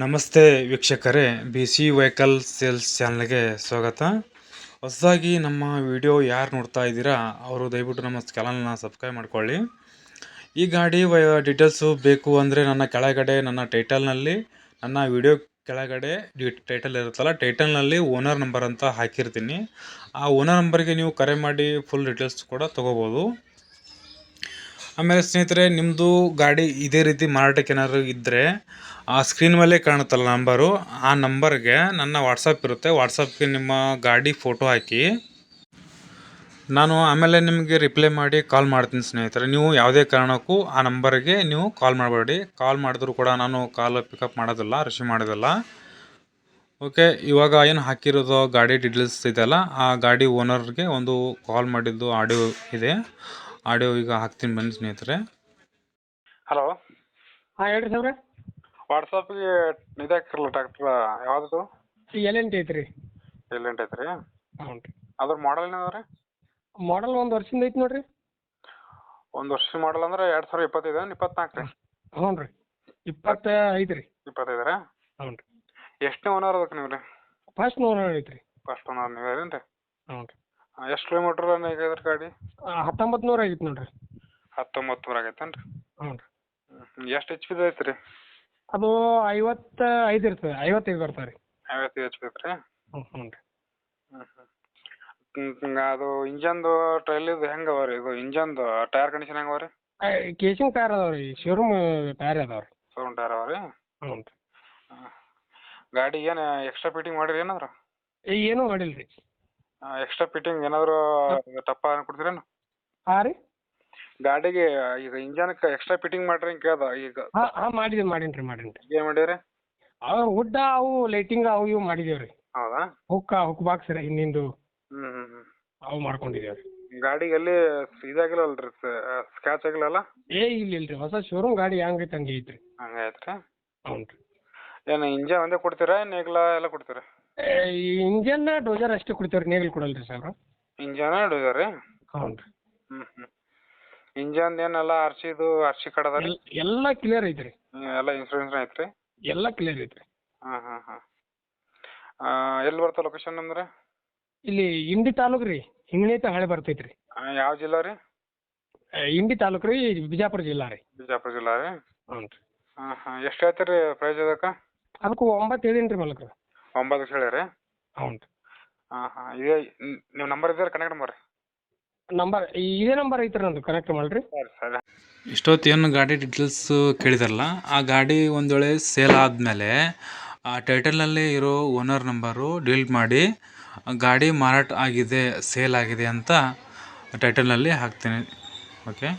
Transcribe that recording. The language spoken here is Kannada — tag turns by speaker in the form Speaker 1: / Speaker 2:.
Speaker 1: ನಮಸ್ತೆ ವೀಕ್ಷಕರೇ, ಬಿ ಸಿ ವೆಹಿಕಲ್ ಸೇಲ್ಸ್ ಚಾನಲ್ಗೆ ಸ್ವಾಗತ. ಹೊಸದಾಗಿ ನಮ್ಮ ವಿಡಿಯೋ ಯಾರು ನೋಡ್ತಾ ಇದ್ದೀರಾ ಅವರು ದಯವಿಟ್ಟು ನಮ್ಮ ಚಾನಲ್ನ ಸಬ್ಸ್ಕ್ರೈಬ್ ಮಾಡ್ಕೊಳ್ಳಿ. ಈ ಗಾಡಿ ಡೀಟೇಲ್ಸು ಬೇಕು ಅಂದರೆ ನನ್ನ ಕೆಳಗಡೆ ನನ್ನ ಟೈಟಲ್ನಲ್ಲಿ ನನ್ನ ವಿಡಿಯೋ ಕೆಳಗಡೆ ಟೈಟಲ್ ಇರುತ್ತಲ್ಲ, ಟೈಟಲ್ನಲ್ಲಿ ಓನರ್ ನಂಬರ್ ಅಂತ ಹಾಕಿರ್ತೀನಿ. ಆ ಓನರ್ ನಂಬರ್ಗೆ ನೀವು ಕರೆ ಮಾಡಿ ಫುಲ್ ಡೀಟೇಲ್ಸ್ ಕೂಡ ತೊಗೋಬೋದು. ಆಮೇಲೆ ಸ್ನೇಹಿತರೆ, ನಿಮ್ಮದು ಗಾಡಿ ಇದೇ ರೀತಿ ಮಾರಾಟಕ್ಕೆ ಏನಾದ್ರು ಇದ್ದರೆ ಆ ಸ್ಕ್ರೀನ್ ಮೇಲೆ ಕಾಣುತ್ತಲ್ಲ ನಂಬರು, ಆ ನಂಬರ್ಗೆ ನನ್ನ ವಾಟ್ಸಪ್ ಇರುತ್ತೆ. ವಾಟ್ಸಪ್ಗೆ ನಿಮ್ಮ ಗಾಡಿ ಫೋಟೋ ಹಾಕಿ ನಾನು ಆಮೇಲೆ ನಿಮಗೆ ರಿಪ್ಲೈ ಮಾಡಿ ಕಾಲ್ ಮಾಡ್ತೀನಿ ಸ್ನೇಹಿತರೆ. ನೀವು ಯಾವುದೇ ಕಾರಣಕ್ಕೂ ಆ ನಂಬರ್ಗೆ ನೀವು ಕಾಲ್ ಮಾಡಬೇಡಿ. ಕಾಲ್ ಮಾಡಿದ್ರು ಕೂಡ ನಾನು ಕಾಲ್ ಪಿಕಪ್ ಮಾಡೋದಿಲ್ಲ, ರಿಸೀವ್ ಮಾಡೋದಿಲ್ಲ. ಓಕೆ, ಇವಾಗ ಏನು ಹಾಕಿರೋದು ಗಾಡಿ ಡೀಟೇಲ್ಸ್ ಇದೆಯಲ್ಲ, ಆ ಗಾಡಿ ಓನರ್ಗೆ ಒಂದು ಕಾಲ್ ಮಾಡಿದ್ದು ಆಡಿಯೋ ಇದೆ. ಆಡಿಯೋ ಈಗ ಹಾಕ್ತೀನಿ ಬನ್ನಿ ಸ್ನೇಹಿತರೆ.
Speaker 2: ಹಲೋ,
Speaker 3: ಹಾಂ ಹೇಳ್ರಿ ಸಾವ್ರೆ.
Speaker 2: ವಾಟ್ಸಪ್ಗೆ ಇದು ಹಾಕಿರಲ್ಲ ಟ್ರ್ಯಾಕ್ಟರ್ ಯಾವ್ದು
Speaker 3: L&T ಐತ್ರಿ.
Speaker 2: L&T ಐತ್ರಿ.
Speaker 3: ಹ್ಞೂ ರೀ.
Speaker 2: ಅದ್ರ ಮಾಡಲ್ ಏನದ ರೀ?
Speaker 3: ಮಾಡಲ್ 1 ವರ್ಷದಿಂದ ಐತಿ ನೋಡ್ರಿ.
Speaker 2: ಒಂದು ವರ್ಷ ಮಾಡಲ್ ಅಂದ್ರೆ 2025 24 ರೀ?
Speaker 3: ಹ್ಞೂ ರೀ, 25 ರೀ.
Speaker 2: 25 ರೀ?
Speaker 3: ಹ್ಞೂ ರೀ.
Speaker 2: ಎಷ್ಟನೇ ಓನರ್ ಅದಕ್ಕೆ ನೀವು ರೀ?
Speaker 3: ಫಸ್ಟ್ ಓನರ್ ಐತ್ರಿ.
Speaker 2: ಫಸ್ಟ್ ಓನರ್ ನೀವೇ ರೀ?
Speaker 3: ಹ್ಞೂ ರೀ.
Speaker 2: ಎಷ್ಟು ಕಿಲೋಮೀಟ್ರ್ ಆಗೈತೆ ಗಾಡಿ?
Speaker 3: 1900 ಆಗೈತೆ ನೋಡ್ರಿ.
Speaker 2: 1900 ಆಗೈತೇನು ರೀ?
Speaker 3: ಹ್ಞೂ ರೀ.
Speaker 2: ಎಷ್ಟು ಎಚ್ ಪಿದು ಐತೆ ರೀ?
Speaker 3: ಅದು 55 ಇರ್ತದೆ, 55 ಬರ್ತಾವೆ ರೀ.
Speaker 2: 55 ಎಚ್ ಪಿ ಐತೆ ರೀ?
Speaker 3: ಹ್ಞೂ ರೀ.
Speaker 2: ಅದು ಇಂಜನ್ದು ಟ್ರೈಲಿದು ಹೆಂಗೆ ಅವ ರೀ? ಇದು ಇಂಜನ್ದು ಟೈರ್ ಕಂಡೀಷನ್ ಹೆಂಗೆ ಅವ ರೀ?
Speaker 3: ಕೇಸಿಂಗ್ ಟೈರ್ ಅದಾವೆ ರೀ, ಶೋರೂಮ್ ಟೈರ್ ಅದಾವೆ ರೀ.
Speaker 2: ಶೋರೂಮ್ ಟೈರ್ ಅವ ರೀ?
Speaker 3: ಹ್ಞೂ ರೀ.
Speaker 2: ಗಾಡಿ ಏನು ಎಕ್ಸ್ಟ್ರಾ ಫಿಟ್ಟಿಂಗ್ ಮಾಡಿರಿ ಏನಾದ್ರು?
Speaker 3: ಏನೂ ಮಾಡಿಲ್ಲ ರೀ.
Speaker 2: ಎಕ್ಸ್ಟ್ರಾ ಫಿಟ್ಟಿಂಗ್ ಏನಾದರೂ ಟಪ್ಪ ಕೊಡ್ತೀರೇನು?
Speaker 3: ಹಾಂ ರೀ.
Speaker 2: ಗಾಡಿಗೆ ಈಗ ಇಂಜನ್ಗೆ ಎಕ್ಸ್ಟ್ರಾ ಫಿಟ್ಟಿಂಗ್ ಮಾಡ್ರಿ ಅಂತ ಕೇಳ್ದ ಈಗ.
Speaker 3: ಹಾಂ ಮಾಡೀನಿ ರೀ.
Speaker 2: ಏನು ಮಾಡೀರಿ?
Speaker 3: ಅವು ಹುಡ್ಡ, ಅವು ಲೈಟಿಂಗ್ ಅವು ಇವು ಮಾಡಿದೇವೆ ರೀ.
Speaker 2: ಹೌದಾ?
Speaker 3: ಹುಕ್ ಬಾಕ್ಸ್ ರೀ ಹಿಂದಿಂದು
Speaker 2: ಹ್ಞೂ
Speaker 3: ಅವು ಮಾಡ್ಕೊಂಡಿದ್ದೇವೆ ರೀ.
Speaker 2: ಗಾಡಿಗೆ ಎಲ್ಲಿ ಇದಾಗಿಲ್ಲಲ್ರಿ, ಸ್ಕ್ರಾಚ್ ಆಗಿಲ್ಲಲ್ಲ?
Speaker 3: ಇಲ್ಲ ರೀ, ಹೊಸ ಶೋರೂಮ್ ಗಾಡಿ ಹೆಂಗೈತೆ ಹಂಗೆ ಐತ್ರಿ.
Speaker 2: ಹಂಗೆ ಆಯ್ತು ರೀ?
Speaker 3: ಹ್ಞೂ ರೀ.
Speaker 2: ಏನು ಇಂಜನ್ ಒಂದೇ ಕೊಡ್ತೀರಾ ನೇಗ್ಲ ಎಲ್ಲ ಕೊಡ್ತೀರಾ?
Speaker 3: ಈ ಇಂಜನ್ ಡೋಜರ್ ಅಷ್ಟೇ ಕೊಡ್ತೇವೆ ರೀ, ನೇಗಿಲ್ ಕೊಡಲ್ಲ ರೀ ಸರ್.
Speaker 2: ಇಂಜನ್ ಡೋಜರ್ ರೀ?
Speaker 3: ಹ್ಞೂ ರೀ.
Speaker 2: ಇಂಜನ್ ಏನೆಲ್ಲ ಆರ್ ಸಿ ಕಾರ್ಡ್ ಅದ ರೀ?
Speaker 3: ಎಲ್ಲ ಕ್ಲಿಯರ್ ಐತ್ರಿ.
Speaker 2: ಎಲ್ಲ ಇನ್ಸೂರೆನ್ಸ್ ಐತ್ರಿ?
Speaker 3: ಎಲ್ಲ ಕ್ಲಿಯರ್ ಐತ್ರಿ.
Speaker 2: ಹಾಂ ಎಲ್ಲಿ ಬರ್ತದೆ ಲೊಕೇಶನ್ ಅಂದ್ರೆ?
Speaker 3: ಇಲ್ಲಿ ಇಂಡಿ ತಾಲೂಕು ರೀ, ಹಿಂಗಣಿ ಹಳೆ ಬರ್ತೈತ್ರಿ.
Speaker 2: ಯಾವ ಜಿಲ್ಲಾ ರೀ?
Speaker 3: ಇಂಡಿ ತಾಲೂಕು ರೀ, ಬಿಜಾಪುರ ಜಿಲ್ಲಾ ರೀ.
Speaker 2: ಬಿಜಾಪುರ ಜಿಲ್ಲಾ ರೀ?
Speaker 3: ಹ್ಞೂ ರೀ.
Speaker 2: ಎಷ್ಟು ಹೇಳ್ತೀರಿ ಪ್ರೈಸ್ ಅದಕ್ಕೆ?
Speaker 3: ಅದಕ್ಕೆ 9 ಹೇಳೀನಿ ರೀ ಮಾಲಕ್ರ.
Speaker 2: 9 ಹೇಳಿರಿ?
Speaker 3: ಹ್ಞೂ ರೀ.
Speaker 2: ಇದೇ ನೀವು ನಂಬರ್ ಇದ್ದಾರೆ ಕನೆಕ್ಟ್ ನಂಬರ್?
Speaker 3: ಇದೇ ನಂಬರ್ ಐತ್ರಿ ನಂದು, ಕನೆಕ್ಟ್ ಮಾಡಿರಿ.
Speaker 2: ಸರಿ.
Speaker 1: ಇಷ್ಟೊತ್ತೇನು ಗಾಡಿ ಡೀಟೇಲ್ಸ್ ಕೇಳಿದಾರಲ್ಲ, ಆ ಗಾಡಿ ಒಂದು ವೇಳೆ ಸೇಲ್ ಆದಮೇಲೆ ಆ ಟೈಟಲ್ನಲ್ಲಿ ಇರೋ ಓನರ್ ನಂಬರು ಡಿಲೀಟ್ ಮಾಡಿ ಗಾಡಿ ಮಾರಾಟ ಆಗಿದೆ, ಸೇಲ್ ಆಗಿದೆ ಅಂತ ಟೈಟಲ್ನಲ್ಲಿ ಹಾಕ್ತೀನಿ. ಓಕೆ.